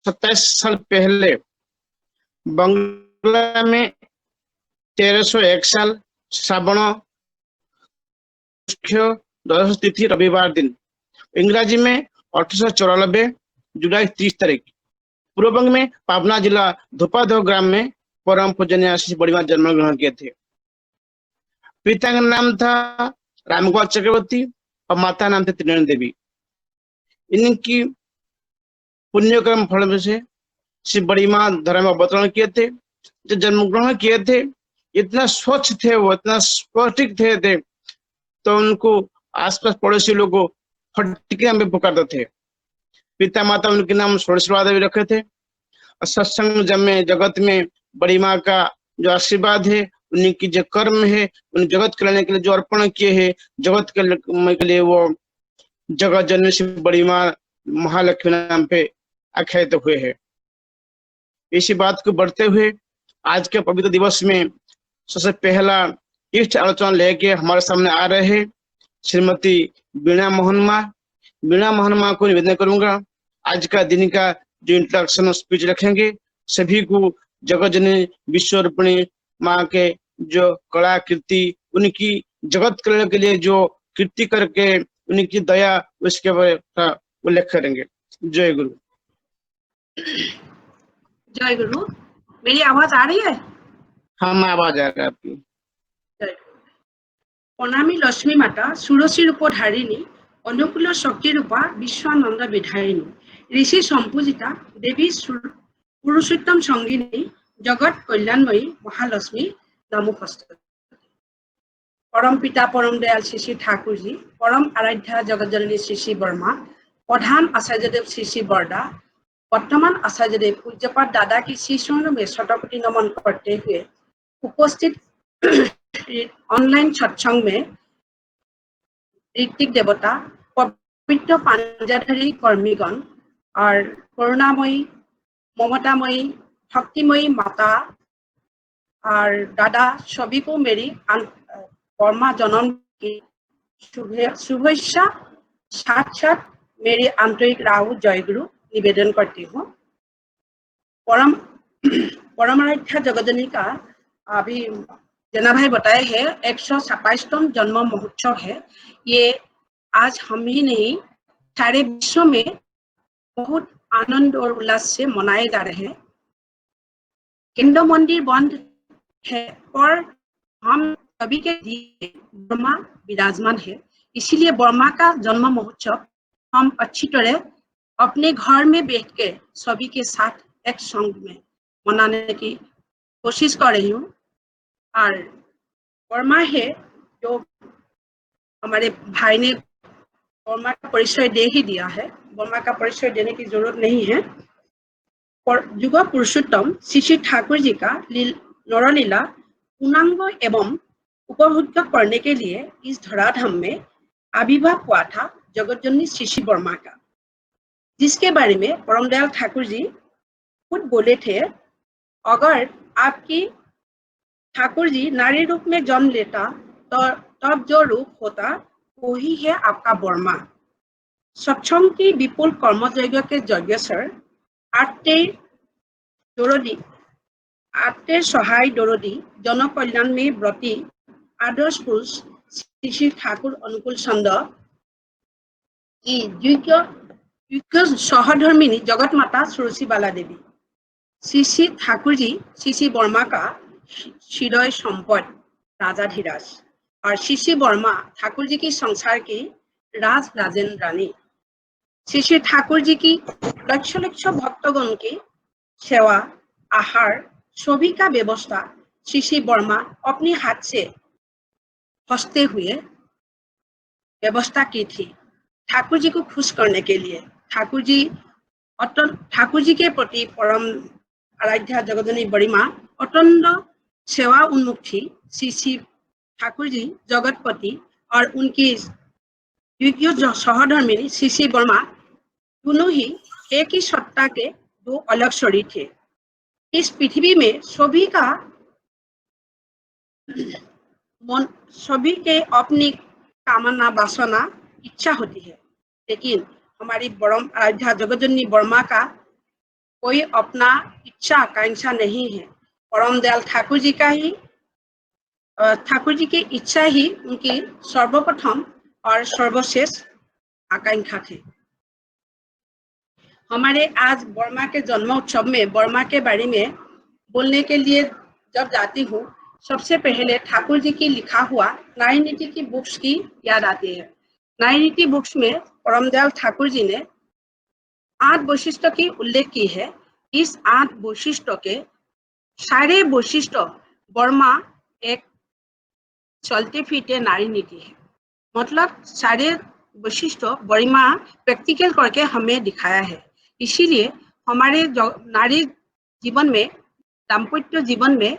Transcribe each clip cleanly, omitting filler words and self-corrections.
27 साल पहले बंगला में 1301 साल श्रावण द्वादश तिथि रविवार दिन, इंग्राजी में 1894 जुलाई 30 तारीख, पूर्व बंग में पाबना जिला धोपाधो ग्राम में परम पूजनीय आशीष बड़ीमा जन्म ग्रहण किए थे। पिता का नाम था रामगोपाल चक्रवर्ती और माता नाम थे त्रिनयनी देवी। इनकी पुण्यक्रम फल से श्री बड़ीमा धर्म अवतरण किए थे। जो जन्म ग्रहण किए थे इतना स्वच्छ थे, वो इतना स्फटिक थे तो उनको आसपास पड़ोसी लोग फटिके में पुकारते थे। पिता माता उनके नाम षोडशला देवी रखे थे। और सत्संग जगत में बड़ी माँ का जो आशीर्वाद है, उनकी जो कर्म है, उन जगत कल्याण के लिए जो अर्पण किए हैं, जगत के लिए वो जगत जननी से बड़ी माँ महालक्ष्मी नाम पे आख्यायित हुए हैं। इसी बात को बढ़ते हुए आज के पवित्र दिवस में सबसे पहला इष्ट आलोचना लेके हमारे सामने आ रहे हैं श्रीमती वीणा मोहन माँ। वीणा मोहन माँ को निवेदन करूंगा आज का दिन का जो इंट्रोडक्शन स्पीच रखेंगे। सभी को जगत जननी विश्व रूपिणी माँ के जो कला कीर्ति, उनकी जगत कल्याण के लिए जो कीर्ति करके उनकी दया, उसके उल्लेख करेंगे। जय गुरु। जय गुरु। मेरी आवाज आ रही है? हाँ, मैं आवाज आ रही है आपकी। प्रणामी लक्ष्मी माता, षोडशी रूप धारिणी, अनुकूल शक्ति रूपा, विश्वानंद विधारिणी, ऋषि संपूजिता देवी पुरुषोत्तम संगिनी, जगत कल्याणमयी महालक्ष्मी नमोस्तुते। परम पिता परम दयाल श्री श्री ठाकुर जी, परम आराध्या जगत जननी श्री श्री वर्मा, प्रधान आचार्यदेव श्री श्री बरदा, वर्तमान आचार्यदेव पूज्यपाठ दादा की शीशों में शतकोटि नमन करते हुए उपस्थित ऑनलाइन सत्संग में ऋतिक देवता, पवित्र पांजाधारी कर्मीगण और करुणामयी, ममतामयी, भक्तिमयी माता और दादा सभी को मेरी वर्मा जन्म की शुभेच्छा साथ साथ मेरी आंतरिक राहु जय गुरु निवेदन करती हूँ। परमाराध्या जगजनी का अभी जना भाई बताए है 127वां जन्म महोत्सव है। ये आज हम ही नहीं, सारे विश्व में बहुत आनंद और उल्लास से मनाए जा रहे हैं। केंद्र मंदिर बंद है और हम सभी के लिए ब्रह्मा विराजमान है, इसीलिए ब्रह्मा का जन्म महोत्सव हम अच्छी तरह अपने घर में बैठ के सभी के साथ एक संग में मनाने की कोशिश कर रही हूँ। और वर्मा है जो हमारे भाई ने वर्मा का परिचय दे ही दिया है, वर्मा का परिचय देने की जरूरत नहीं है। युग पुरुषोत्तम श्री श्री ठाकुर जी का नरलीला पूर्णांग एवं उपभोग करने के लिए इस धराधाम में आविर्भाव हुआ था जगत जननी श्री श्री वर्मा का, जिसके बारे में परम दयाल ठाकुर जी खुद बोले थे, अगर आपकी ठाकुर जी नारी रूप में जन्म लेता तो तब जो रूप होता वही है आपका वर्मा। सत्संग की विपुल कर्मयज्ञ के यज्ञेश्वर आत्ते सहाय दरदी जन कल्याण में व्रती आदर्श पुरुष श्री श्री ठाकुर अनुकूल चंद की योग्य सहधर्मिनी जगत माता षोडशी बाला देवी, श्री श्री ठाकुर जी श्री श्री वर्मा का हृदय संपद राजाधिराज और श्री श्री वर्मा ठाकुर जी की संसार की राज राजेंद्र रानी। श्री श्री ठाकुर जी की लक्ष लक्ष भक्तगण की सेवा आहार सभी का व्यवस्था श्री श्री वर्मा अपने हाथ से हंसते हुए व्यवस्था की थी ठाकुर जी को खुश करने के लिए। ठाकुर जी के प्रति परम आराध्या जगजनी बड़ी माँ अत्यंत सेवा उन्मुख थी। श्री श्री ठाकुर जी जगतपति और उनकी योग्य सहधर्मिनी श्री श्री वर्मा दोनों ही एक ही सत्ता के दो अलग शरीर थे। इस पृथ्वी में सभी के अपनी कामना वासना इच्छा होती है, लेकिन हमारी परम आराध्या जगतजननी वर्मा का कोई अपना इच्छा आकांक्षा नहीं है। परम दयाल ठाकुर जी का ही ठाकुर जी की इच्छा ही उनकी सर्वप्रथम और सर्वश्रेष्ठ आकांक्षा थी। हमारे आज वर्मा के जन्म उत्सव में वर्मा के बारे में बोलने के लिए जब जाती हूँ, सबसे पहले ठाकुर जी की लिखा हुआ नारी नीति की बुक्स की याद आती है। नारी नीति बुक्स में परमदयाल ठाकुर जी ने 8 वैशिष्ट्य की उल्लेख की है। इस 8 वैशिष्ट्य के सारे वैशिष्ट्य वर्मा एक चलते फिरते नारी नीति है। मतलब सारे वैशिष्ट्य वर्मा प्रैक्टिकल करके हमें दिखाया है। इसीलिए हमारे नारी जीवन में, दाम्पत्य जीवन में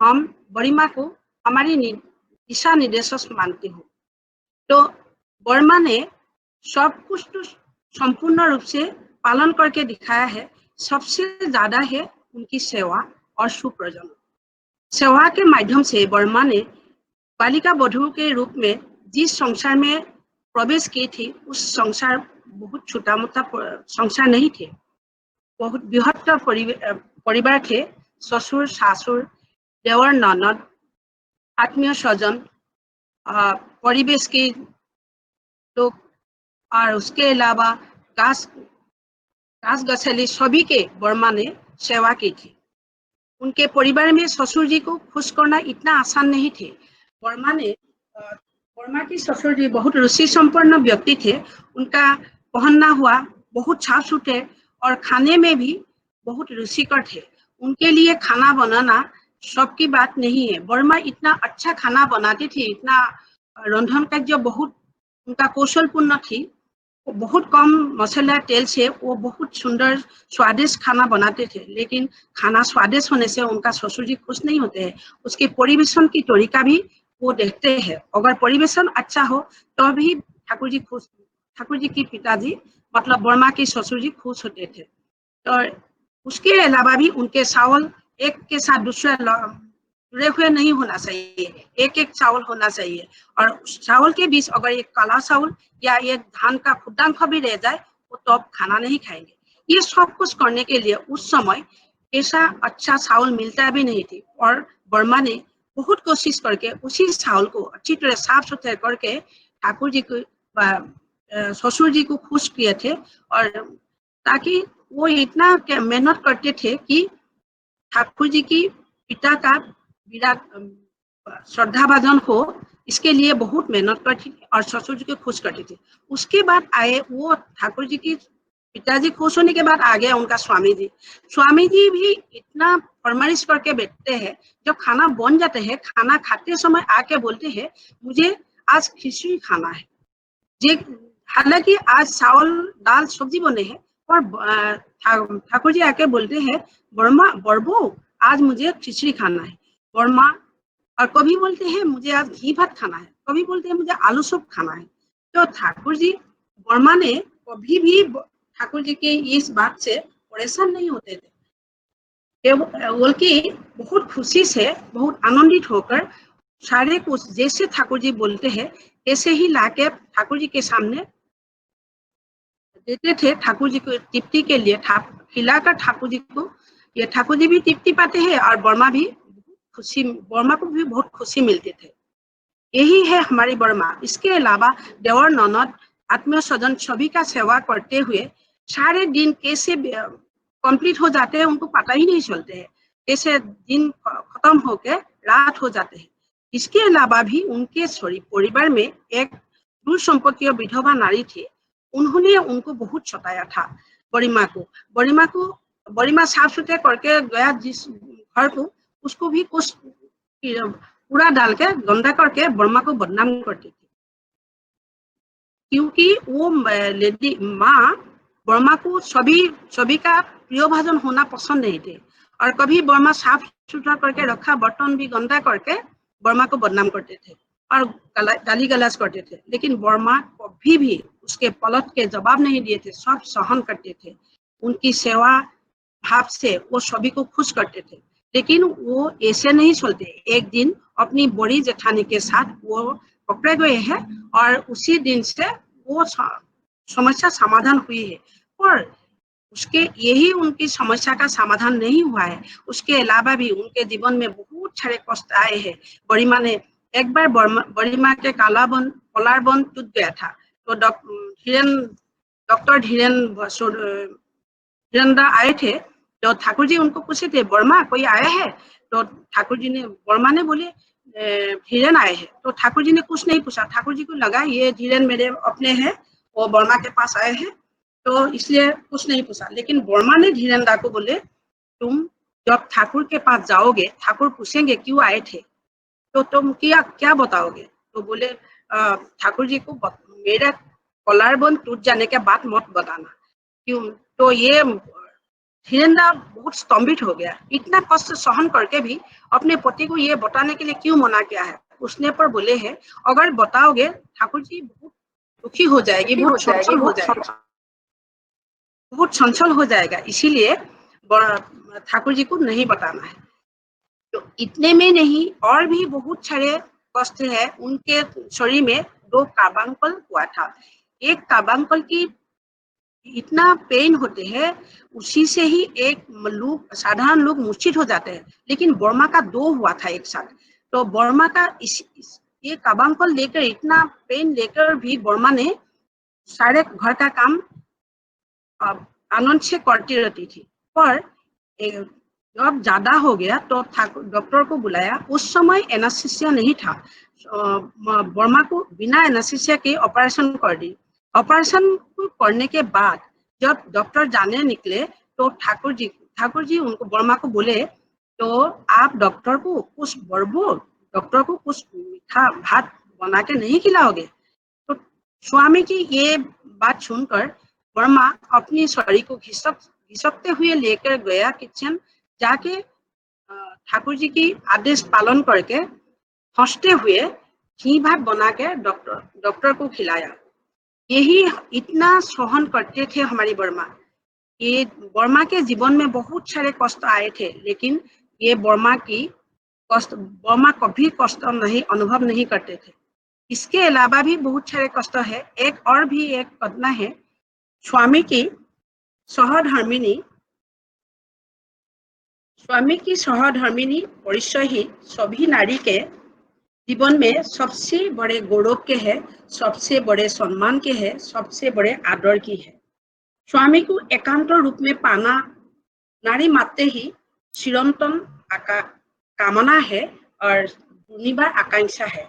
हम वर्मा को हमारी दिशा निर्देशक मानते हो। तो वर्मा ने सब कुछ तो संपूर्ण रूप से पालन करके दिखाया है। सबसे ज्यादा है उनकी सेवा और सुप्रजन। सेवा के माध्यम से वर्मा ने बालिका वधू के रूप में जिस संसार में प्रवेश की थी, उस संसार बहुत छोटा मोटा संसार नहीं थे, बहुत बृहत्तर परिवार थे। ससुर, सासुर, देवर, ननद, आत्मीय स्वजन, परिवेश के लोग और उसके अलावा कास गछली सभी के वर्मा ने सेवा की थी। उनके परिवार में ससुर जी को खुश करना इतना आसान नहीं थे। वर्मा की ससुर जी बहुत रुचि संपन्न व्यक्ति थे। उनका पहनना हुआ बहुत साफ सुथरे और खाने में भी बहुत रुचिकर थे। उनके लिए खाना बनाना सबकी बात नहीं है। वर्मा इतना अच्छा खाना बनाती थी, इतना रंधन कार्य बहुत उनका कौशलपूर्ण थी। बहुत कम मसाला तेल से वो बहुत सुंदर स्वादिष्ट खाना बनाते थे। लेकिन खाना स्वादिष्ट होने से उनका ससुर जी खुश नहीं होते हैं। उसके परिवेशन की तरीका भी वो देखते हैं। अगर परिवेशन अच्छा हो तो भी ठाकुर जी की पिताजी मतलब वर्मा की ससुर जी खुश होते थे। तो उसके अलावा भी उनके चावल एक के साथ दूसरे जुड़े हुए नहीं होना चाहिए, एक एक चावल होना चाहिए। और चावल के बीच अगर एक काला चावल या ये धान का खुद्दांख भी रह जाए वो तो आप खाना नहीं खाएंगे। ये सब कुछ करने के लिए उस समय ऐसा अच्छा चावल मिलता भी नहीं थी। और वर्मा ने बहुत कोशिश करके उसी चावल को अच्छी तरह साफ सुथरे करके ठाकुर जी को ससुर जी को खुश किए थे। और ताकि वो इतना मेहनत करते थे कि ठाकुर जी की पिता का विराट श्रद्धा भाजन हो, इसके लिए बहुत मेहनत करती थी और ससुर जी को खुश करती थी। उसके बाद आए वो ठाकुर जी की पिताजी खुश होने के बाद आ गया उनका स्वामी जी। स्वामी जी भी इतना फरमाइश करके बैठते हैं, जब खाना बन जाते हैं खाना खाते समय आके बोलते हैं मुझे आज खिचड़ी खाना है। हालांकि आज चावल दाल सब्जी बने हैं और ठाकुर जी आके बोलते हैं बड़बो आज मुझे खिचड़ी खाना है। वर्मा और कभी बोलते हैं मुझे आज घी भात खाना है, कभी बोलते हैं मुझे आलू सूप खाना है। तो ठाकुर जी वर्मा ने कभी भी ठाकुर जी की इस बात से परेशान नहीं होते थे, बल्कि बहुत खुशी से बहुत आनंदित होकर सारे कुछ जैसे ठाकुर जी बोलते हैं ऐसे ही लाके ठाकुर जी के सामने देते थे। ठाकुर जी को तृप्ति के लिए खिलाकर ठाकुर जी को, ये ठाकुर जी भी तृप्ति पाते हैं और वर्मा को भी बहुत खुशी मिलते थे। यही है हमारी वर्मा। इसके अलावा देवर, ननद, आत्मीय स्वजन सभी का सेवा करते हुए सारे दिन कैसे कंप्लीट हो जाते हैं उनको पता ही नहीं चलते हैं, कैसे दिन खत्म होकर रात हो जाते हैं। इसके अलावा भी उनके परिवार में एक दूर संपर्कीय विधवा नारी थी। उन्होंने उनको बहुत सताया था बड़ीमा साफ सुथरे करके गया जिस घर को, उसको भी कुछ पूरा डाल के गंदा करके वर्मा को बदनाम करती थी। क्योंकि वो लेडी माँ वर्मा को सभी का प्रिय भाजन होना पसंद नहीं थे और कभी वर्मा साफ सुथरा करके रखा बर्तन भी गंदा करके वर्मा को बदनाम करते थे और गाली गलौज करते थे। लेकिन वर्मा कभी भी उसके पलट के जवाब नहीं दिए थे, सब सहन करते थे। उनकी सेवा भाव से वो सभी को खुश करते थे। लेकिन वो ऐसे नहीं चलते। एक दिन अपनी बड़ी जेठानी के साथ वो पकड़े गए हैं और उसी दिन से वो समस्या समाधान हुई है। और उसके यही उनकी समस्या का समाधान नहीं हुआ है। उसके अलावा भी उनके जीवन में बहुत सारे कष्ट आए हैं। बड़ी माँ ने एक बार बड़ी माँ के कलार बन टूट गया था, तो डॉक्टर धीरेन्द्र आए थे। तो ठाकुर जी उनको पूछे थे, वर्मा कोई आया है? तो ठाकुर जी ने, वर्मा ने बोले धीरेन आए हैं। तो ठाकुर जी ने कुछ नहीं पूछा। ठाकुर जी को लगा ये धीरेन मेरे अपने हैं, वो वर्मा के पास आए हैं, तो इसलिए कुछ नहीं पूछा। लेकिन वर्मा ने धीरेन्द्र को बोले, तुम जब ठाकुर के पास जाओगे, ठाकुर पूछेंगे क्यों आए थे, तो तुम क्या क्या बताओगे? तो बोले ठाकुर जी को मेरा कॉलर बोन टूट जाने के बाद मत बताना। क्यों? तो ये धीरेन्द्र बहुत स्तंभित हो गया। इतना कष्ट सहन करके भी अपने पति को ये बताने के लिए क्यों मना किया है? उसने पर बोले हैं, अगर बताओगे ठाकुर जी बहुत दुखी हो जाएगी, बहुत चंचल हो जाएगा, बहुत चंचल हो जाएगा, इसीलिए ठाकुर जी को नहीं बताना है। तो इतने में नहीं, और भी बहुत सारे कष्ट है। उनके शरीर में 2 कार्बांकल हुआ था। एक कार्बांकल की इतना पेन होते हैं, उसी से ही एक लोग, साधारण लोग मूर्छित हो जाते हैं। लेकिन वर्मा का 2 हुआ था एक साथ। तो वर्मा का ये कार्बांकल लेकर, इतना पेन लेकर भी वर्मा ने सारे घर का काम आनंद से करती रहती थी। पर जब ज्यादा हो गया तो डॉक्टर को बुलाया। उस समय एनास्थीसिया नहीं था। वर्मा को बिना एनास्थीसिया के ऑपरेशन कर दी। ऑपरेशन करने के बाद जब डॉक्टर जाने निकले, तो ठाकुर जी उनको, वर्मा को बोले, तो आप डॉक्टर को कुछ मीठा भात बना के नहीं खिलाओगे? तो स्वामी की ये बात सुनकर वर्मा अपनी शरीर को घिसकते हुए लेकर गया किचन। जाके ठाकुर जी की आदेश पालन करके हंसते हुए घी भात बना के डॉक्टर को खिलाया। यही इतना सहन करते थे हमारी वर्मा। ये वर्मा के जीवन में बहुत सारे कष्ट आए थे, लेकिन ये वर्मा कभी कष्ट नहीं अनुभव नहीं करते थे। इसके अलावा भी बहुत सारे कष्ट है। एक घटना है। स्वामी की सहधर्मिणी परिचय ही सभी नारी के जीवन में सबसे बड़े गौरव के है, सबसे बड़े सम्मान के है, सबसे बड़े आदर की है। स्वामी को एकांत रूप में पाना नारी मात्र ही चिरंतन कामना है और दुनिबार आकांक्षा है।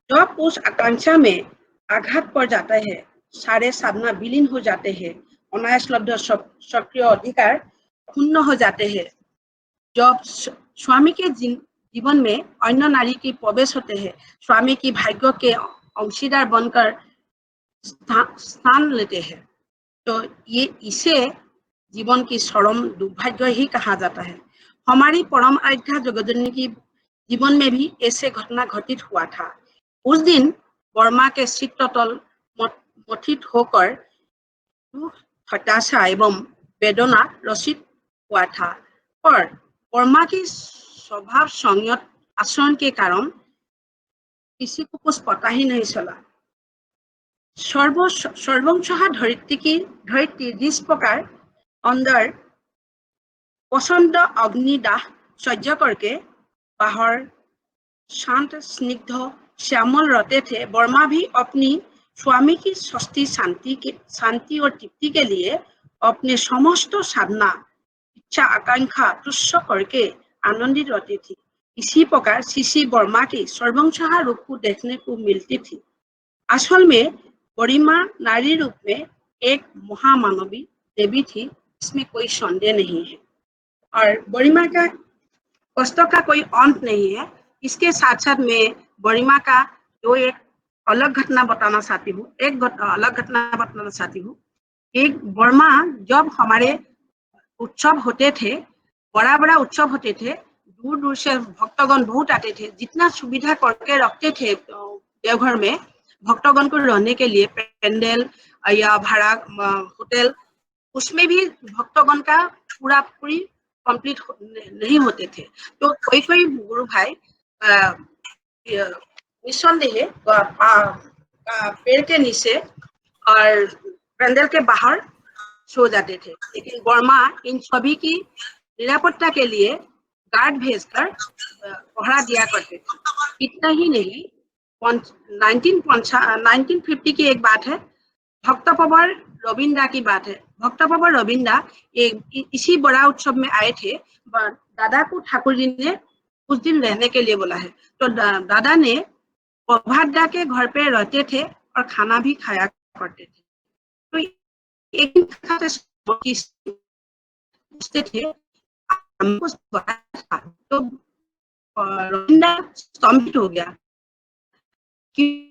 जब उस आकांक्षा में आघात पड़ जाता है, सारे साधना विलीन हो जाते हैं, अनायास लब्ध सक्रिय अधिकार क्षुण्ण हो जाते हैं। जब स्वामी के जीवन में अन्य नारी की प्रवेश होते हैं, स्वामी की भाग्य के अंशीदार बनकर स्थान लेते हैं, तो ये इसे जीवन की चरम दुर्भाग्य ही कहा जाता है। हमारी परम आराध्या जगतजननी की जीवन में भी ऐसे घटना घटित हुआ था। उस दिन वर्मा के चित्ततल मथित होकर हताशा एवं वेदना रचित हुआ था। पर वर्मा की स्वभाव संयत आचरण के कारण किसी को कुछ पता ही नहीं चला। सर्वंशहा धरित्री जिस प्रकार अंदर प्रचंड अग्निदाह सह्य करके बाहर शांत स्निग्ध श्यामल रहते थे, वर्मा भी अपनी स्वामी की सस्ती शांति और तृप्ति के लिए अपने समस्त साधना इच्छा आकांक्षा तुच्छ करके आनंदित रहती थी। इसी प्रकार श्री वर्मा की सर्वंशहा रूप को देखने को मिलती थी। असल में बड़ी माँ नारी रूप में एक महामानवी देवी थी, इसमें कोई संदेह नहीं है। और बड़ी माँ का कष्ट का कोई अंत नहीं है। इसके साथ साथ मैं बड़ी माँ का एक अलग घटना बताना चाहती हूँ। एक वर्मा जब हमारे उत्सव होते थे, बड़ा उत्सव होते थे, दूर दूर से भक्तगण बहुत आते थे। जितना सुविधा करके रखते थे देवघर में भक्तगण को रहने के लिए, पेंडल या भाड़ा होटल, उसमें भी भक्तगण का पूरी कंप्लीट नहीं होते थे। तो कोई गुरु भाई निस्संदेह पेड़ के नीचे और पेंडल के बाहर सो जाते थे। लेकिन वर्मा इन सभी की निरापत्ता के लिए गार्ड भेजकर पहरा दिया करते थे। इतना ही नहीं, 1950 की एक बात है, भक्तप्रवर रविंद्रा की बात है। भक्तप्रवर रविंद्रा इसी बड़ा उत्सव में आए थे। दादा को ठाकुर जी ने कुछ दिन रहने के लिए बोला है, तो दादा ने प्रभात दा के घर पे रहते थे और खाना भी खाया करते थे। तो एक दिन पूछते थे हमको था, तो रविंद्रा स्तंभित हो गया कि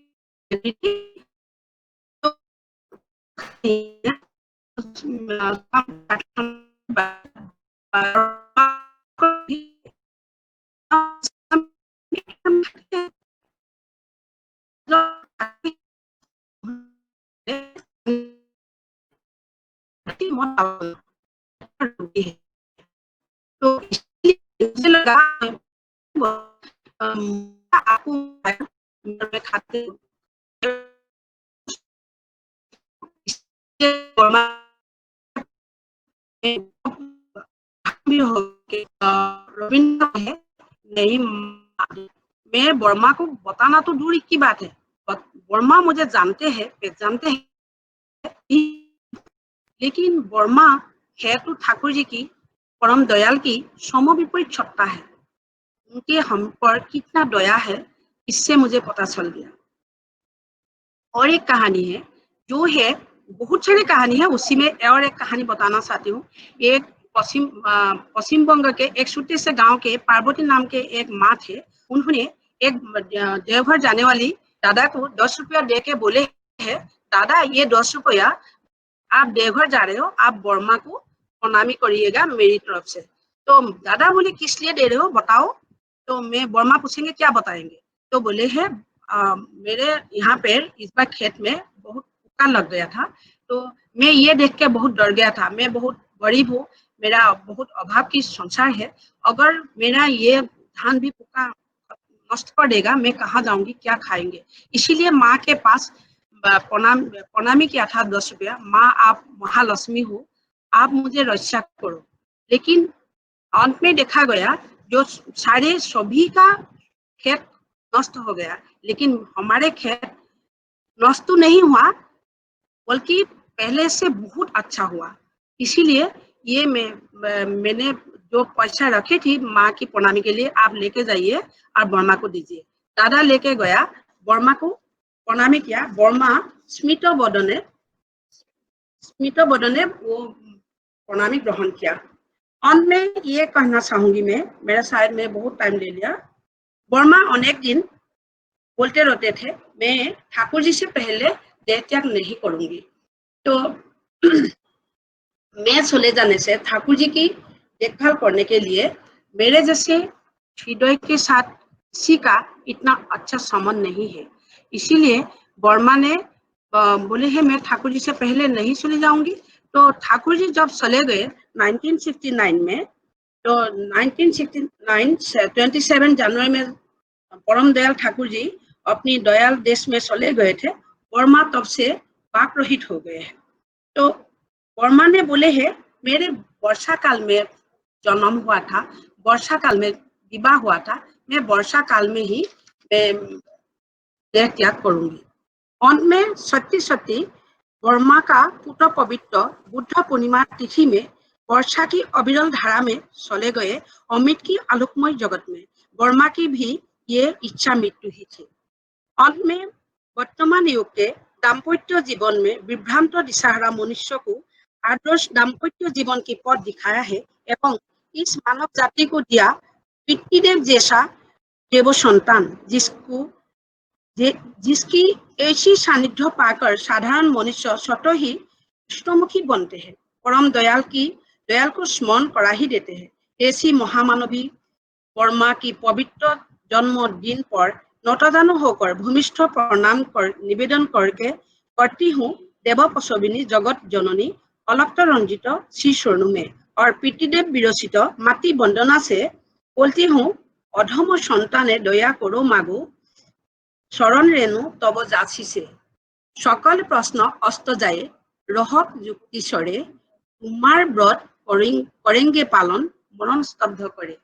तो इसलिए मुझे लगा आपको में खाते रविंद्र है नहीं, मैं वर्मा को बताना तो दूर की बात है, वर्मा मुझे जानते हैं, लेकिन वर्मा है तो ठाकुर जी की परम दयाल की समविपरीत सत्ता है। उनके हम पर कितना दया है इससे मुझे पता चल गया। और एक कहानी है जो है, बहुत सारी कहानी है, उसी में और एक कहानी बताना चाहती हूँ। एक पश्चिम बंग के एक छोटे से गांव के पार्वती नाम के एक माँ थे। उन्होंने एक देवघर जाने वाली दादा को 10 रुपया दे के बोले है, दादा ये 10 रुपया आप देवघर जा रहे हो, आप वर्मा को प्रणामी करिएगा मेरी तरफ से। तो दादा बोले किस लिए दे रहे हो बताओ। तो मैं वर्मा पूछेंगे क्या बताएंगे, तो बोले है मेरे यहाँ पे इस बार खेत में बहुत पुक्का लग गया था, तो मैं ये देख के बहुत डर गया था। मैं बहुत गरीब हूँ, मेरा बहुत अभाव की संसार है, अगर मेरा ये धान भी पुक्का नष्ट कर देगा, मैं कहाँ जाऊंगी, क्या खाएंगे। इसीलिए माँ के पास प्रणामी किया था 10 रुपया। माँ आप महालक्ष्मी हो, आप मुझे रक्षा करो। लेकिन अंत में देखा गया जो सारे सभी का खेत नष्ट हो गया, लेकिन हमारे खेत नष्ट तो नहीं हुआ, बल्कि पहले से बहुत अच्छा हुआ। इसीलिए ये मैंने जो पैसा रखी थी माँ की प्रणामी के लिए, आप लेके जाइए और वर्मा को दीजिए। दादा लेके गया, वर्मा को प्रणामी किया। वर्मा स्मित बदने वो प्रणामी ग्रहण किया। अंत में ये कहना चाहूंगी मैं, मेरा शायद मैं बहुत टाइम ले लिया। वर्मा अनेक दिन बोलते रहते थे मैं ठाकुर जी से पहले देह त्याग नहीं करूंगी। तो मैं चले जाने से ठाकुर जी की देखभाल करने के लिए मेरे जैसे हृदय के साथ किसी का इतना अच्छा संबंध नहीं है। इसीलिए वर्मा ने बोले है मैं ठाकुर जी से पहले नहीं चले जाऊंगी। तो ठाकुर जी जब चले गए 1969 में, तो 1969 27 जनवरी में परम दयाल ठाकुर जी अपनी दयाल देश में चले गए थे। वर्मा तब से पाक रहित हो गए हैं। तो वर्मा ने बोले है मेरे वर्षा काल में जन्म हुआ था, वर्षा काल में विवाह हुआ था, मैं वर्षा काल में ही देह त्याग करूंगी। अंत में सती वर्मा का पुत्र पवित्र बुद्ध पूर्णिमा तिथि में वर्षा की अविरल धारा में चले गए अमृत की आलोकमय जगत में। वर्मा की भी ये इच्छा मृत्यु ही थी। अंत में वर्तमान युग के दाम्पत्य जीवन में विभ्रांत दिशाहारा मनुष्य को आदर्श दाम्पत्य जीवन की पथ दिखाया है एवं इस मानव जाति को दिया पितृदेव जैसा देव संतान, जिसकी ऐसी सानिध्य पाकर साधारण मनुष्य स्वतः ही कृष्णमुखी बनते हैं, परम दयाल को स्मरण करा ही देते हैं। ऐसी महामानवी वर्मा की पवित्र जन्मदिन पर नतजानु होकर भूमिष्ठ प्रणाम निवेदन करती हूँ देवप्रसविनी जगत जननी अलक्त रंजित श्री स्वर्णु में, और पितृदेव विरचित मातृ वंदना से बोलती हूँ अधम संताने दया करो मागो, शरण रेणु तब जाचिसे, सकल प्रश्न अस्त जाए रहक युक्ति सरे, কুমাৰ ব্ৰত কৰেংগে পালন মৰণ স্তব্ধ কৰে।